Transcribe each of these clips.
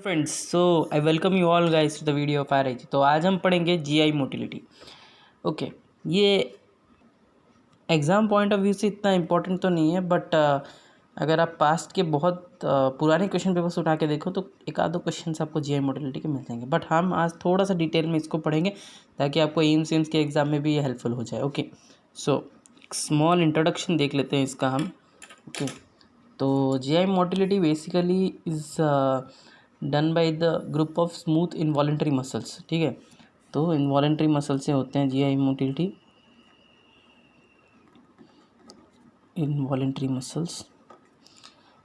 Friends, so I welcome you all guys to the video of RIG. तो आज हम पढ़ेंगे जीआई मोटिलिटी। ओके, ये एग्ज़ाम पॉइंट ऑफ व्यू से इतना इम्पोर्टेंट तो नहीं है, बट अगर आप पास्ट के बहुत पुराने क्वेश्चन पेपर्स उठा के देखो तो एक आध दो क्वेश्चन आपको जीआई मोटिलिटी के मिल जाएंगे। बट हम आज थोड़ा सा डिटेल में इसको पढ़ेंगे ताकि आपको एम्स के एग्ज़ाम में भी ये हेल्पफुल हो जाए। ओके, सो स्मॉल इंट्रोडक्शन देख लेते हैं इसका हम। ओके, तो GI motility basically is done by the group of smooth involuntary muscles. ठीक है, तो इनवॉलेंटरी मसल से होते हैं जीआई मोटिलिटी, इनवॉलेंटरी मसल्स।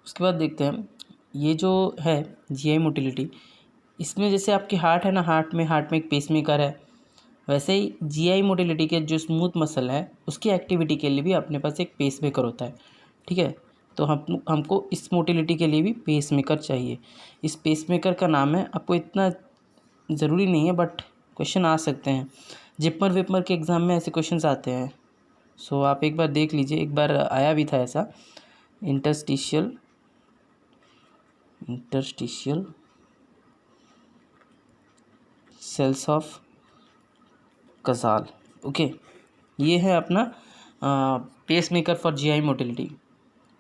उसके बाद देखते हैं ये जो है जीआई मोटिलिटी, इसमें जैसे आपके हार्ट है ना, हार्ट में एक पेसमेकर है, वैसे ही जीआई मोटिलिटी के जो स्मूथ मसल है उसकी एक्टिविटी के लिए भी अपने पास एक पेसमेकर होता है। ठीक है, तो हमको इस मोटिलिटी के लिए भी पेसमेकर चाहिए। इस पेसमेकर का नाम है, आपको इतना ज़रूरी नहीं है बट क्वेश्चन आ सकते हैं, जिपमर विपमर के एग्ज़ाम में ऐसे क्वेश्चंस आते हैं। सो आप एक बार देख लीजिए, एक बार आया भी था ऐसा, इंटरस्टिशियल सेल्स ऑफ कज़ाल। ओके, ये है अपना पेसमेकर फॉर जीआई मोटिलिटी।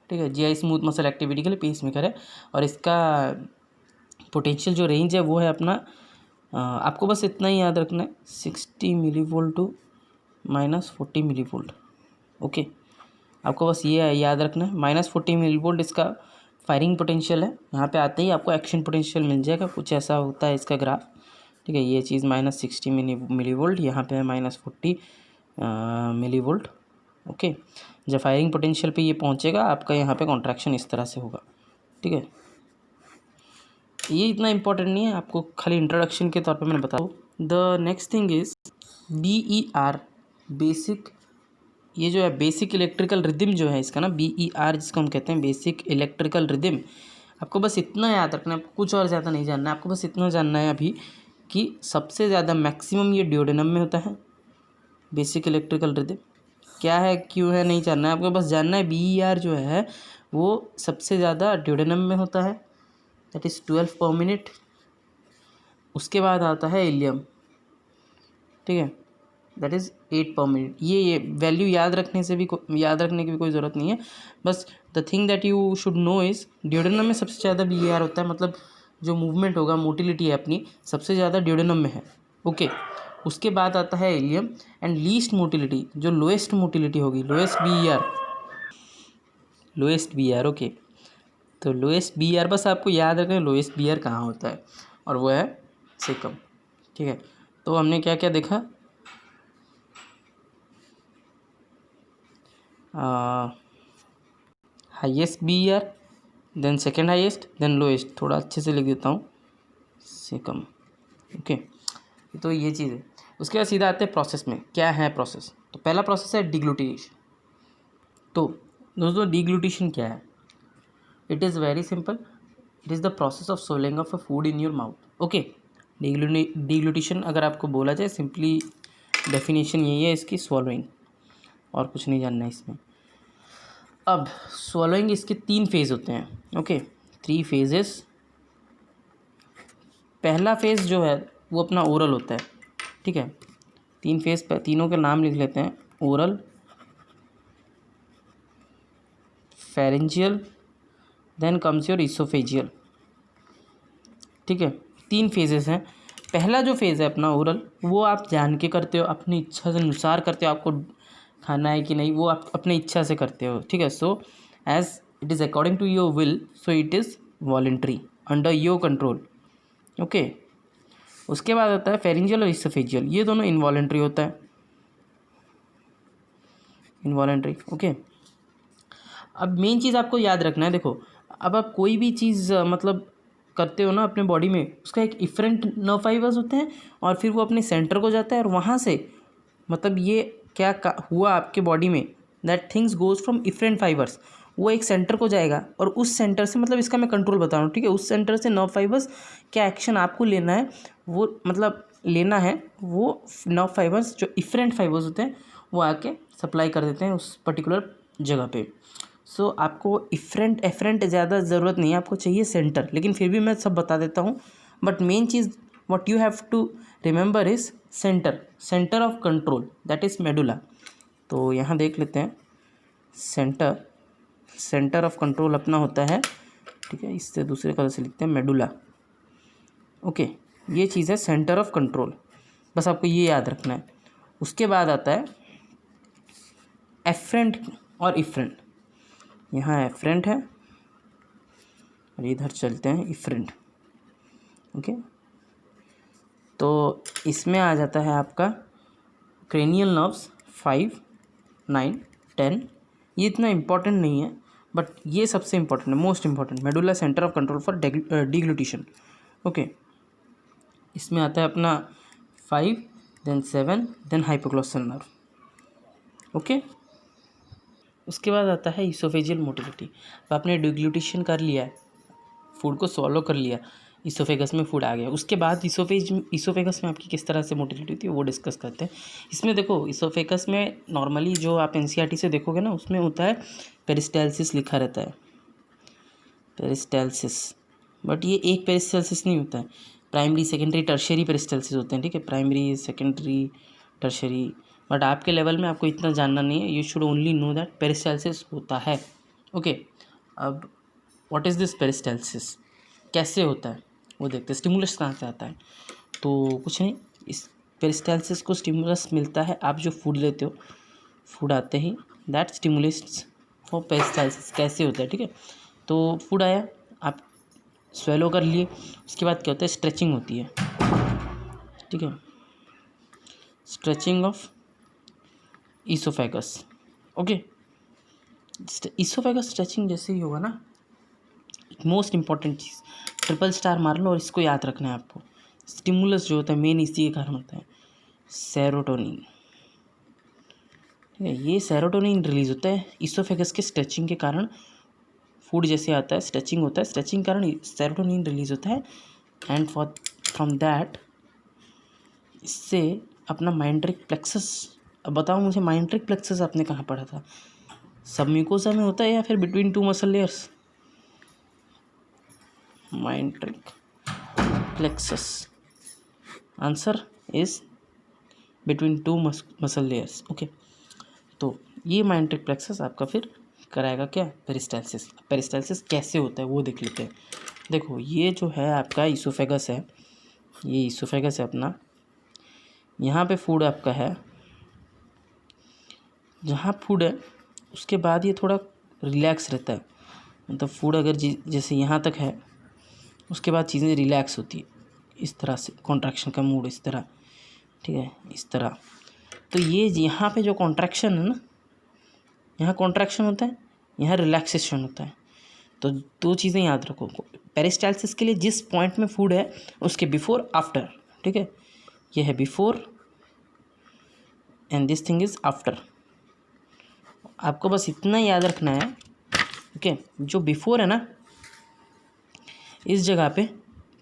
ठीक है, जीआई स्मूथ मसल एक्टिविटी के लिए पेसमेकर है, और इसका पोटेंशियल जो रेंज है वो है अपना, आपको बस इतना ही याद रखना है, 60 मिलीवोल्ट टू -40 मिलीवोल्ट। ओके, आपको बस ये याद रखना है, -40 मिलीवोल्ट इसका फायरिंग पोटेंशियल है। यहाँ पे आते ही आपको एक्शन पोटेंशियल मिल जाएगा, कुछ ऐसा होता है इसका ग्राफ। ठीक है, ये चीज़ -60 मिलीवोल्ट, यहाँ पे है -40 मिलीवोल्ट। ओके, जब फायरिंग पोटेंशियल पे ये पहुँचेगा आपका, यहाँ पे कॉन्ट्रैक्शन इस तरह से होगा। ठीक है, ये इतना इम्पोर्टेंट नहीं है, आपको खाली इंट्रोडक्शन के तौर पे मैंने बताऊँ। The next thing is BER, basic, ये जो है बेसिक इलेक्ट्रिकल रिदम जो है इसका ना, BER जिसको हम कहते हैं बेसिक इलेक्ट्रिकल रिदम। आपको बस इतना याद रखना है, आपको कुछ और ज़्यादा नहीं जानना है, आपको बस इतना जानना है अभी कि सबसे ज़्यादा मैक्सिमम ये ड्यूडेनम में होता है। बेसिक इलेक्ट्रिकल रिदम क्या है, क्यों है, नहीं जानना है, आपको बस जानना है BER जो है वो सबसे ज़्यादा ड्यूडेनम में होता है, दैट इज़ 12 पर मिनट। उसके बाद आता है इलियम, ठीक है, दैट इज़ 8 पर मिनट। ये वैल्यू याद रखने की भी कोई ज़रूरत नहीं है। बस the thing that you should know is duodenum में सबसे ज़्यादा BER होता है, मतलब जो मूवमेंट होगा, मोटिलिटी है अपनी, सबसे ज़्यादा ड्यूडेनम में है। ओके, उसके बाद आता है इलियम, एंड लीस्ट मोटिलिटी, जो लोएस्ट मोटिलिटी होगी, लोएस्ट BER। ओके, तो लोएस्ट BER बस आपको याद रखें लोएस्ट BER कहाँ होता है, और वो है सेकम। ठीक है, तो हमने क्या क्या देखा, highest BER, then second highest, then lowest. थोड़ा अच्छे से लिख देता हूँ, सेकम। ओके, तो ये चीज़ है। उसके बाद सीधा आते हैं प्रोसेस में, क्या है प्रोसेस। तो पहला प्रोसेस है डिग्लूटिनेशन। तो दोस्तों डिग्लूटिनेशन क्या है, it is very simple, it is the process of swallowing of a food in your mouth. Okay, deglutination अगर आपको बोला जाए, सिंपली डेफिनेशन यही है इसकी, स्वॉलोइंग, और कुछ नहीं जानना है इसमें। अब स्वॉलोइंग, इसके 3 फेज़ होते हैं। Okay, 3 phases. पहला फेज़ जो है वो अपना ओरल होता है। ठीक है, 3 फेज़, तीनों के नाम लिख लेते हैं, oral, pharyngeal, then comes your oesophageal. ठीक है, 3 फेजेस हैं। पहला जो फेज़ है अपना ओरल, वो आप जान के करते हो, अपनी इच्छा से अनुसार करते हो, आपको खाना है कि नहीं वो आप अपनी इच्छा से करते हो। ठीक है, so as it is according to your will, so it is voluntary, under your control. Okay, उसके बाद आता है फेरेंजियल और इसोफेजियल, ये दोनों इनवॉलेंट्री होता है, इनवॉलेंट्री। ओके, अब मेन चीज़ आपको याद रखना है, देखो अब आप कोई भी चीज़ मतलब करते हो ना अपने बॉडी में, उसका एक इफरेंट नर्व फाइबर्स होते हैं, और फिर वो अपने सेंटर को जाता है, और वहाँ से मतलब ये क्या हुआ आपके बॉडी में, that things goes from efferent fibres, वो एक सेंटर को जाएगा, और उस सेंटर से, मतलब इसका मैं कंट्रोल बता रहा हूँ। ठीक है, उस सेंटर से नर्व फाइबर्स क्या एक्शन आपको लेना है, वो मतलब लेना है, वो नर्व फाइबर्स जो इफरेंट फाइबर्स होते हैं वो आके सप्लाई कर देते हैं उस पर्टिकुलर जगह पे। सो आपको इफरेंट एफरेंट ज़्यादा ज़रूरत नहीं है, आपको चाहिए सेंटर, लेकिन फिर भी मैं सब बता देता हूँ। बट मेन चीज़ what you have to remember is centre of control, that is medulla. तो यहाँ देख लेते हैं, सेंटर ऑफ कंट्रोल अपना होता है, ठीक है, इससे दूसरे कलर से लिखते हैं मेडुला। ओके, ये चीज़ है सेंटर ऑफ कंट्रोल, बस आपको ये याद रखना है। उसके बाद आता है एफरेंट और इफरेंट। यहाँ एफरेंट है और इधर चलते हैं इफरेंट। ओके, तो इसमें आ जाता है आपका क्रेनियल नर्व्स 5, 9, 10। ये इतना इम्पॉर्टेंट नहीं है, बट ये सबसे इम्पॉर्टेंट है, most important, medulla centre of control for deglutition. Okay, इसमें आता है अपना 5, then 7, then hypoglossal nerve. Okay, उसके बाद आता है इसोफेजियल मोटिलिटी। तो आपने डिग्लूटिशन कर लिया है, फूड को सॉलो कर लिया, इसोफेगस में फूड आ गया, उसके बाद इसोफेगस में आपकी किस तरह से मोटिलिटी होती है वो डिस्कस करते हैं। इसमें देखो, इसोफेगस में नॉर्मली जो आप एनसीईआरटी से देखोगे ना, उसमें होता है पेरिस्टाल्सिस लिखा रहता है, पेरिस्टाल्सिस, बट ये एक पेरिस्टाल्सिस नहीं होता है, प्राइमरी सेकेंडरी टर्शियरी पेरिस्टाल्सिस होते हैं, ठीक है, प्राइमरी सेकेंडरी टर्शियरी। बट आपके लेवल में आपको इतना जानना नहीं है, you should only know that peristalsis होता है। ओके, अब व्हाट इज़ दिस पेरिस्टाल्सिस, कैसे होता है वो देखते हैं। स्टिमुलस कहाँ से आता है, तो कुछ नहीं, इस पेरिस्टाल्सिस को स्टिमुलस मिलता है, आप जो फूड लेते हो, फूड आते ही दैट स्टिमुलेट्स फॉर पेरिस्टाल्सिस। कैसे होता है, ठीक है, तो फूड आया, आप स्वेलो कर लिए, उसके बाद क्या होता है, स्ट्रेचिंग होती है, ठीक है, stretching of oesophagus. Okay, oesophagus stretching जैसे ही होगा ना, मोस्ट इंपॉर्टेंट चीज़, ट्रिपल स्टार मार लो और इसको याद रखना है आपको। स्टिमुलस जो होता है मेन इसी के कारण होता है, सेरोटोनिन, ठीक है, ये सेरोटोनिन रिलीज होता है इसोफेगस के स्ट्रेचिंग के कारण। फूड जैसे आता है, स्ट्रेचिंग होता है, स्ट्रेचिंग कारण सेरोटोनिन रिलीज होता है, एंड फ्रॉम दैट इससे अपना माइंट्रिक प्लेक्सस। अब बताओ मुझे, माइंट्रिक प्लेक्सस आपने कहाँ पढ़ा था, सबम्यूकोसा में होता है या फिर between two muscle layers? Myenteric plexus, answer is between two muscle layers. Okay, तो ये माइंट्रिक प्लेक्सस आपका फिर कराएगा क्या, पेरिस्टाल्सिस। पेरिस्टाल्सिस कैसे होता है वो देख लेते हैं। देखो, ये जो है आपका इसोफेगस है, ये इसोफेगस है अपना, यहाँ पे फूड आपका है, जहाँ फूड है उसके बाद ये थोड़ा रिलैक्स रहता है, मतलब फूड अगर जैसे यहाँ तक है, उसके बाद चीज़ें रिलैक्स होती है इस तरह से, कॉन्ट्रैक्शन का मूड इस तरह, ठीक है, इस तरह। तो ये यहाँ पे जो कॉन्ट्रैक्शन है ना, यहाँ कॉन्ट्रैक्शन होता है, यहाँ रिलैक्सेशन होता है। तो दो चीज़ें याद रखो, पेरिस्टाल्सिस के लिए जिस पॉइंट में फूड है उसके बिफोर आफ्टर, ठीक है, ये है before and this thing is after. आपको बस इतना याद रखना है, ओके, जो बिफोर है ना, इस जगह पे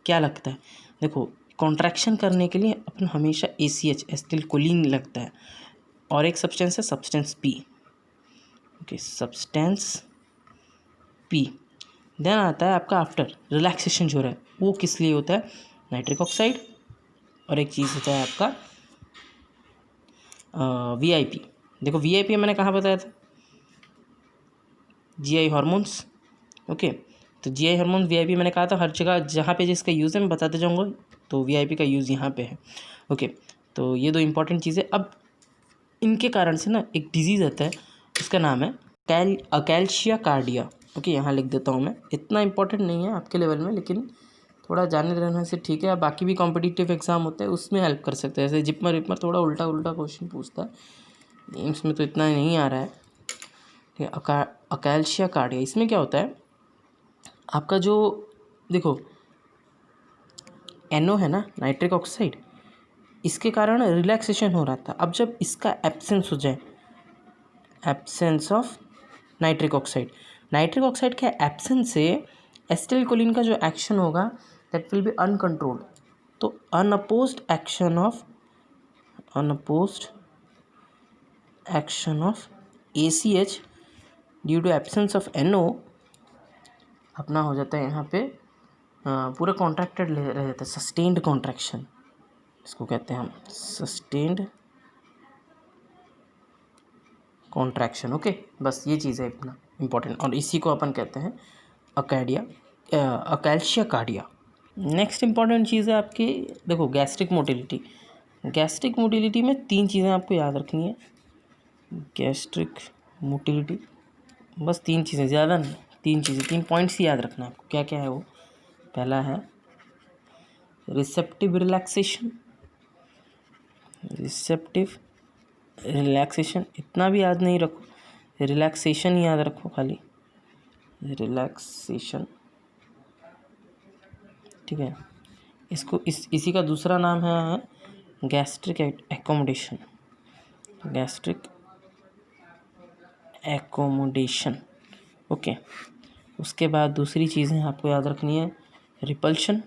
क्या लगता है, देखो, कॉन्ट्रैक्शन करने के लिए अपन हमेशा ACH एसिटिलकोलिन लगता है, और एक सब्सटेंस है substance P। Okay, substance P। Then आता है आपका आफ्टर, रिलैक्सेशन जो रहा है वो किस लिए होता है, नाइट्रिक ऑक्साइड, और एक चीज़ होता है आपका VIP। देखो, VIP मैंने कहाँ बताया था, GI हार्मोन्स। ओके, तो GI हार्मोन VIP मैंने कहा था हर जगह जहाँ पे जिसका यूज़ है मैं बताते जाऊँगा, तो VIP का यूज़ यहाँ पे है। ओके, तो ये दो इंपॉर्टेंट चीज़ें। अब इनके कारण से ना एक डिजीज़ आता है, उसका नाम है अकैल्शिया कार्डिया। ओके, यहाँ लिख देता हूँ मैं, इतना इंपॉर्टेंट नहीं है आपके लेवल में, लेकिन थोड़ा जाने रहने से ठीक है। बाकी भी कॉम्पिटिटिव एग्जाम होते हैं उसमें हेल्प कर सकते हैं, जैसे जिपमर विपमर थोड़ा उल्टा उल्टा क्वेश्चन पूछता है, एम्स में तो इतना नहीं आ रहा है, ठीक है। अकैल्शिया कार्डिया, इसमें क्या होता है आपका, जो देखो NO है ना, नाइट्रिक ऑक्साइड, इसके कारण रिलैक्सेशन हो रहा था। अब जब इसका एब्सेंस हो जाए, एब्सेंस ऑफ नाइट्रिक ऑक्साइड के एब्सेंस से एसिटिलकोलिन का जो एक्शन होगा दैट विल बी अनकंट्रोल्ड। तो unopposed action of ACH due to absence of NO अपना हो जाता है यहाँ पे पूरा कॉन्ट्रैक्टेड रह जाता है, सस्टेन्ड कॉन्ट्रैक्शन इसको कहते हैं हम, सस्टेन्ड कॉन्ट्रैक्शन। ओके, बस ये चीज़ है इतना इम्पोर्टेंट, और इसी को अपन कहते हैं अकैल्शिया कार्डिया। नेक्स्ट इम्पॉर्टेंट चीज़ है आपकी, देखो गैस्ट्रिक मोटिलिटी। गैस्ट्रिक मोटिलिटी में 3 चीज़ें आपको याद रखनी है। गैस्ट्रिक मोटिलिटी बस 3 चीज़ें, ज़्यादा नहीं, 3 चीज़ें, 3 पॉइंट्स ही याद रखना है आपको। क्या क्या है वो? पहला है रिसेप्टिव रिलैक्सेशन, रिसेप्टिव रिलैक्सेशन इतना भी याद नहीं रखो, रिलैक्सेशन याद रखो खाली, रिलैक्सेशन, ठीक है। इसको इसी का दूसरा नाम है gastric accommodation, gastric accommodation. Okay, उसके बाद दूसरी चीज़ें आपको याद रखनी है, repulsion,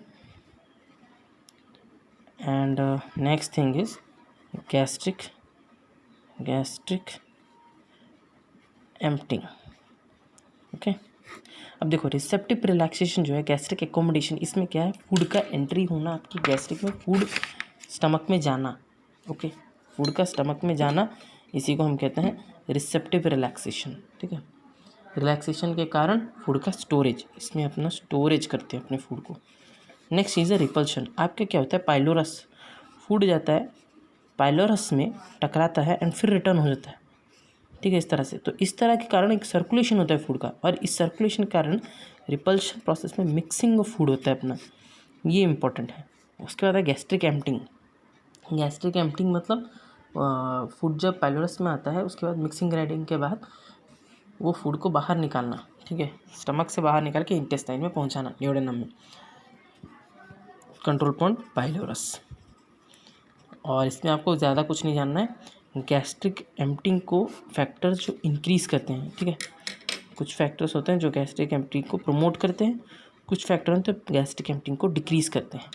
and next thing is gastric emptying. Okay, अब देखो रिसेप्टिव रिलैक्सेशन जो है, गैस्ट्रिक एकोमोडेशन, इसमें क्या है, फूड का एंट्री होना आपकी गैस्ट्रिक में, फूड स्टमक में जाना। ओके, फूड का स्टमक में जाना, इसी को हम कहते हैं रिसेप्टिव रिलैक्सेशन। ठीक है, रिलैक्सेशन के कारण फूड का स्टोरेज, इसमें अपना स्टोरेज करते हैं अपने फूड को। नेक्स्ट चीज़ है रिपल्शन। आपके क्या होता है, पाइलोरस, फूड जाता है पाइलोरस में, टकराता है एंड फिर रिटर्न हो जाता है। ठीक है, इस तरह से, तो इस तरह के कारण एक सर्कुलेशन होता है फूड का, और इस सर्कुलेशन के कारण रिपल्शन प्रोसेस में मिक्सिंग ऑफ फूड होता है अपना, ये इंपॉर्टेंट है। उसके बाद है गैस्ट्रिक एम्प्टिंग। गैस्ट्रिक एम्प्टिंग मतलब फूड जब पाइलोरस में आता है, उसके बाद मिक्सिंग ग्राइंडिंग के बाद वो फूड को बाहर निकालना। ठीक है, स्टमक से बाहर निकाल के इंटेस्टाइन में पहुंचाना, ड्यूडेनम में, कंट्रोल पॉइंट पाइलोरस। और इसमें आपको ज़्यादा कुछ नहीं जानना है। गैस्ट्रिक एम्प्टिंग को फैक्टर्स जो इंक्रीज़ करते हैं, ठीक है, कुछ फैक्टर्स होते हैं जो गैस्ट्रिक एम्प्टिंग को प्रमोट करते हैं, कुछ फैक्टर होते हैं गैस्ट्रिक एम्प्टिंग को डिक्रीज़ करते हैं।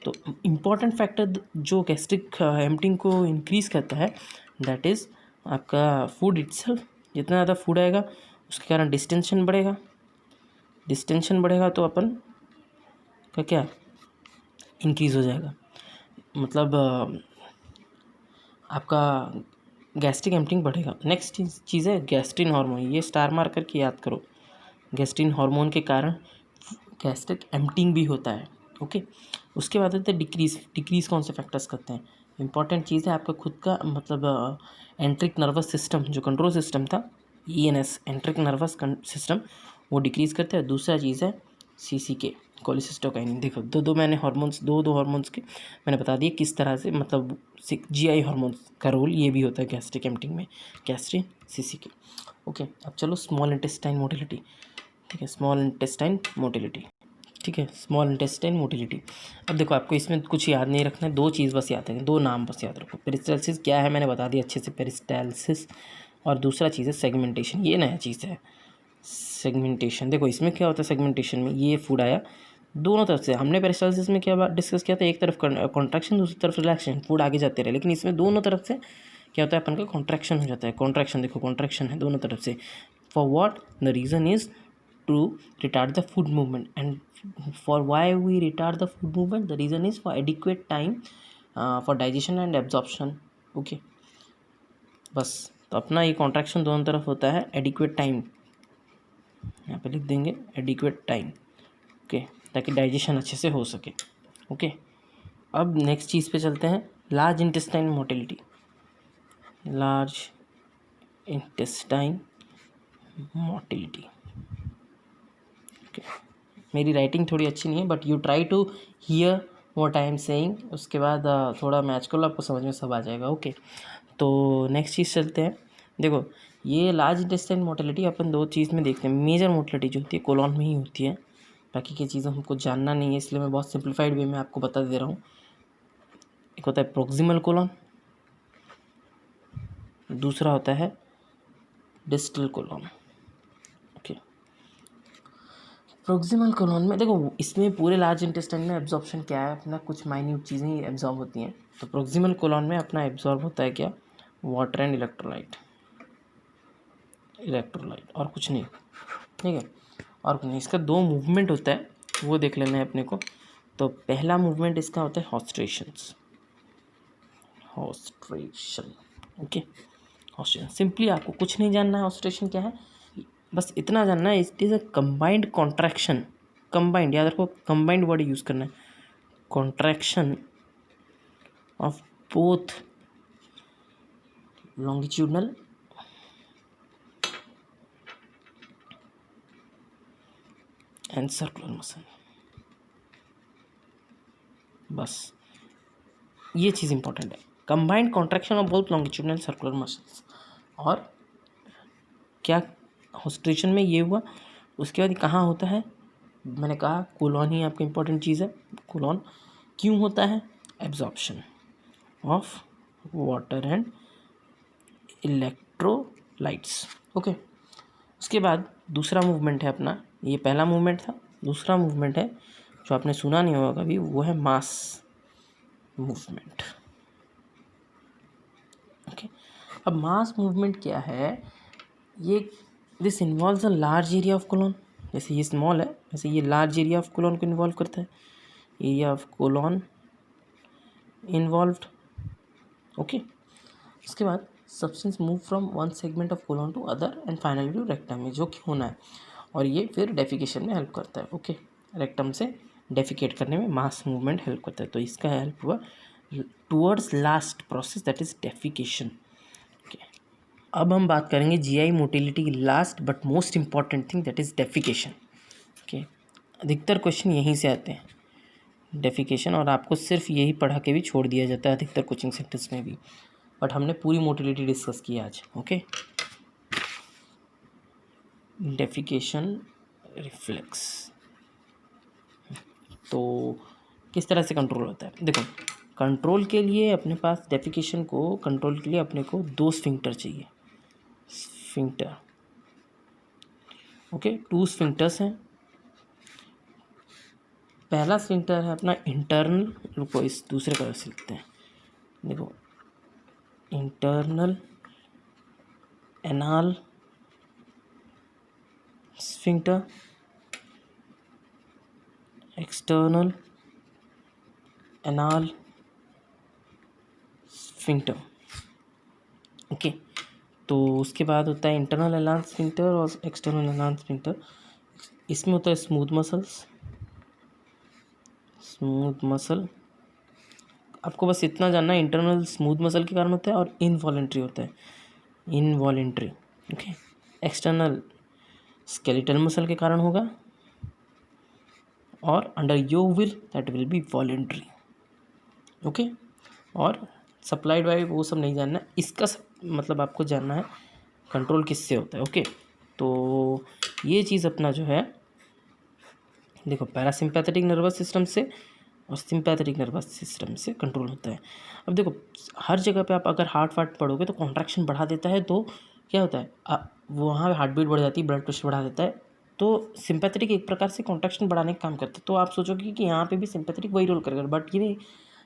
तो इम्पॉर्टेंट फैक्टर जो गैस्ट्रिक एम्प्टिंग को इंक्रीज़ करता है, दैट इज़ आपका फूड इटसेल्फ। जितना ज़्यादा फूड आएगा उसके कारण डिस्टेंशन बढ़ेगा, डिस्टेंशन बढ़ेगा तो अपन का क्या इंक्रीज़ हो जाएगा, मतलब आपका गैस्ट्रिक एम्प्टिंग बढ़ेगा। नेक्स्ट चीज़ है गैस्ट्रिन हार्मोन, ये स्टार मार करके याद करो। गैस्ट्रिन हार्मोन के कारण गैस्ट्रिक एम्प्टिंग भी होता है। ओके, उसके बाद होते हैं डिक्रीज़ कौन से फैक्टर्स करते हैं, इंपॉर्टेंट चीज़ है आपका खुद का, मतलब एंट्रिक नर्वस सिस्टम, जो कंट्रोल सिस्टम था, ENS एंट्रिक नर्वस सिस्टम, वो डिक्रीज़ करते हैं। दूसरा चीज़ है CCK, कोलिसिस्टोकाइनिन। देखो दो मैंने हार्मोन्स, दो हार्मोन्स के मैंने बता दिए किस तरह से, मतलब GI हार्मोन्स का रोल ये भी होता है गैस्ट्रिक एम्प्टिंग में, गैस्ट्रिन, CCK। ओके, अब चलो स्मॉल इंटेस्टाइन मोटिलिटी। ठीक है, स्मॉल इंटेस्टाइन मोटिलिटी, ठीक है, स्मॉल इंटेस्टाइन मोटिलिटी। अब देखो आपको इसमें कुछ याद नहीं रखना है, 2 चीज़ बस याद रखें, 2 नाम बस याद रखो। पेरिस्टाल्सिस क्या है मैंने बता दिया अच्छे से, पेरिस्टाल्सिस, और दूसरा चीज़ है सेगमेंटेशन, ये नया चीज़ है सेगमेंटेशन। देखो इसमें क्या होता है सेगमेंटेशन में, ये फूड आया दोनों तरफ से, हमने पेरिस्टाल्सिस में क्या बात डिस्कस किया था, एक तरफ कॉन्ट्रैक्शन, दूसरी तरफ रिलैक्सेशन, फूड आगे जाते रहे, लेकिन इसमें दोनों तरफ से क्या होता है, अपन का कॉन्ट्रैक्शन हो जाता है। कॉन्ट्रैक्शन देखो, कॉन्ट्रैक्शन है दोनों तरफ से, for what, the reason is to retard the food movement, and for why we retard the food movement, the reason is for adequate time for digestion and absorption. Okay, बस, तो अपना ये contraction दोनों तरफ होता है, एडिक्वेट टाइम यहाँ पे लिख देंगे, एडिक्वेट टाइम। ओके, ताकि डाइजेशन अच्छे से हो सके। ओके, अब नेक्स्ट चीज़ पे चलते हैं, large intestine motility. Large intestine motility, मेरी राइटिंग थोड़ी अच्छी नहीं है, but you try to hear what I am saying, उसके बाद थोड़ा मैच कर लो, आपको समझ में सब आ जाएगा। ओके, तो नेक्स्ट चीज़ चलते हैं। देखो ये लार्ज इंटेस्टाइन मोटिलिटी अपन 2 चीज़ में देखते हैं। मेजर मोटिलिटी जो होती है कोलॉन में ही होती है, बाकी की चीज़ें हमको जानना नहीं है, इसलिए मैं बहुत सिंप्लीफाइड वे में आपको बता दे रहा हूँ। एक होता है प्रोक्सिमल कोलॉन, दूसरा होता है डिस्टल कोलॉन। प्रोक्सिमल कोलॉन में देखो, इसमें पूरे लार्ज इंटेस्टाइन में एब्जॉर्प्शन क्या है अपना, कुछ माइन्यूट चीज़ें ही एब्जॉर्ब होती हैं। तो प्रोक्सिमल कोलॉन में अपना एब्जॉर्ब होता है क्या, वाटर एंड इलेक्ट्रोलाइट। इलेक्ट्रोलाइट, और कुछ नहीं, ठीक है, और कुछ नहीं। इसका दो मूवमेंट होता है, वो देख लेना है अपने को। तो पहला मूवमेंट इसका होता है हॉस्ट्रेशंस, हॉस्ट्रेशन, ओके। हॉस्ट्रेशन सिंपली आपको कुछ नहीं जानना है, हॉस्ट्रेशन क्या है, बस इतना जानना है, it is a combined contraction, combined, याद रखो कंबाइंड वर्ड यूज़ करना है, contraction of both longitudinal and circular muscle. बस ये चीज़ इंपॉर्टेंट है, combined contraction of both longitudinal circular muscles. और क्या हॉस्ट्रेशन में ये हुआ, उसके बाद कहाँ होता है, मैंने कहा कोलॉन ही आपका इंपॉर्टेंट चीज़ है। कोलॉन क्यों होता है, absorption of water and electrolytes, okay. उसके बाद दूसरा मूवमेंट है अपना, ये पहला मूवमेंट था, दूसरा मूवमेंट है जो आपने सुना नहीं होगा कभी, वो है मास मूवमेंट, ओके। अब मास मूवमेंट क्या है, ये this involves a large area of colon, जैसे ये स्मॉल है वैसे ये लार्ज एरिया ऑफ कोलॉन को इन्वॉल्व करता है, area of colon involved, okay. उसके बाद substance move from one segment of colon to other and finally to rectum में, जो कि होना है, और ये फिर डेफिकेशन में हेल्प करता है, ओके। रेक्टम से डेफिकेट करने में मास मूवमेंट हेल्प करता है, तो इसका हेल्प हुआ towards last process that is defecation, okay. अब हम बात करेंगे जीआई मोटिलिटी की last but most important thing that is defecation, okay. अधिकतर क्वेश्चन यहीं से आते हैं, डेफिकेशन, और आपको सिर्फ यही पढ़ा के भी छोड़ दिया जाता है अधिकतर कोचिंग सेंटर्स में भी, बट हमने पूरी मोटिलिटी डिस्कस की आज, ओके। डेफिकेशन रिफ्लेक्स तो किस तरह से कंट्रोल होता है, देखो कंट्रोल के लिए अपने पास, डेफिकेशन को कंट्रोल के लिए अपने को दो स्फिंक्टर चाहिए, स्फिंक्टर, ओके, टू स्फिंक्टर्स हैं। पहला स्फिंक्टर है अपना इंटरनल, रुको इस दूसरे कलर से लिखते हैं, देखो internal anal sphincter, external anal sphincter, okay. तो उसके बाद होता है इंटरनल एनाल स्फिंक्टर और एक्सटर्नल एनाल स्फिंक्टर। इसमें होता है स्मूथ मसल्स, स्मूथ मसल, आपको बस इतना जानना है, इंटरनल स्मूथ मसल के कारण होता है और इनवॉलेंट्री होता है, involuntary, okay. External skeletal muscle के कारण होगा, और under your will that will B voluntary, okay. और सप्लाइड बाय वो सब नहीं जानना, इसका मतलब आपको जानना है कंट्रोल किससे होता है, ओके। तो ये चीज़ अपना जो है, देखो पैरासिम्पैथेटिक नर्वस सिस्टम से और सिंपैथेटिक नर्वस सिस्टम से कंट्रोल होता है। अब देखो हर जगह पे आप अगर हार्ट वार्ट पढ़ोगे तो कॉन्ट्रैक्शन बढ़ा देता है, तो क्या होता है, वहाँ हार्ट बीट बढ़ जाती है, ब्लड प्रेशर बढ़ा देता है, तो सिंपैथेटिक एक प्रकार से कॉन्ट्रैक्शन बढ़ाने का काम करता है। तो आप सोचोगे कि यहाँ पे भी सिंपैथेटिक वही रोल करेगा, बट ये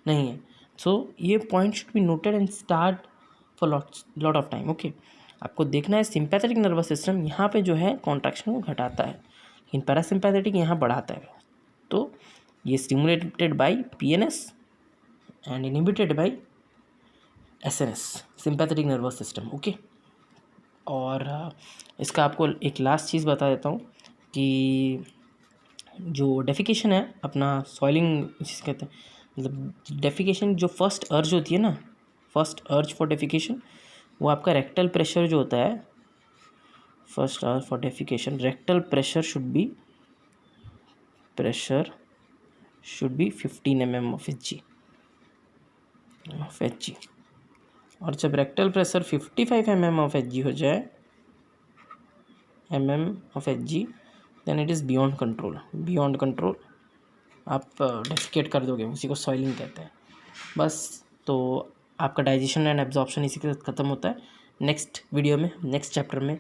नहीं है। सो ये point should be noted and start for lot of time, okay. आपको देखना है सिंपैथेटिक नर्वस सिस्टम यहाँ पे जो है कॉन्ट्रैक्शन को घटाता है, लेकिन पैरासिम्पैथेटिक यहाँ बढ़ाता है। तो ये stimulated by PNS and inhibited by SNS, sympathetic nervous system, okay. और इसका आपको एक लास्ट चीज़ बता देता हूँ कि जो डेफिकेशन है अपना, सॉइलिंग जिसे कहते हैं, मतलब डेफिकेशन जो फर्स्ट अर्ज होती है ना, फर्स्ट अर्ज फॉर डेफिकेशन, वो आपका रेक्टल प्रेशर जो होता है, first urge for defecation rectal pressure should be 15 mm of Hg, और जब rectal pressure 55 mm of Hg हो जाए, mm of Hg, then it is beyond control, beyond control आप डेफिकेट कर दोगे, उसी को सॉइलिंग कहते हैं। बस तो आपका डाइजेशन एंड एब्जॉर्प्शन इसी के साथ ख़त्म होता है। नेक्स्ट वीडियो में, नेक्स्ट चैप्टर में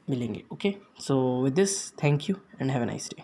मिलेंगे, okay. So with this, thank you and have a nice day.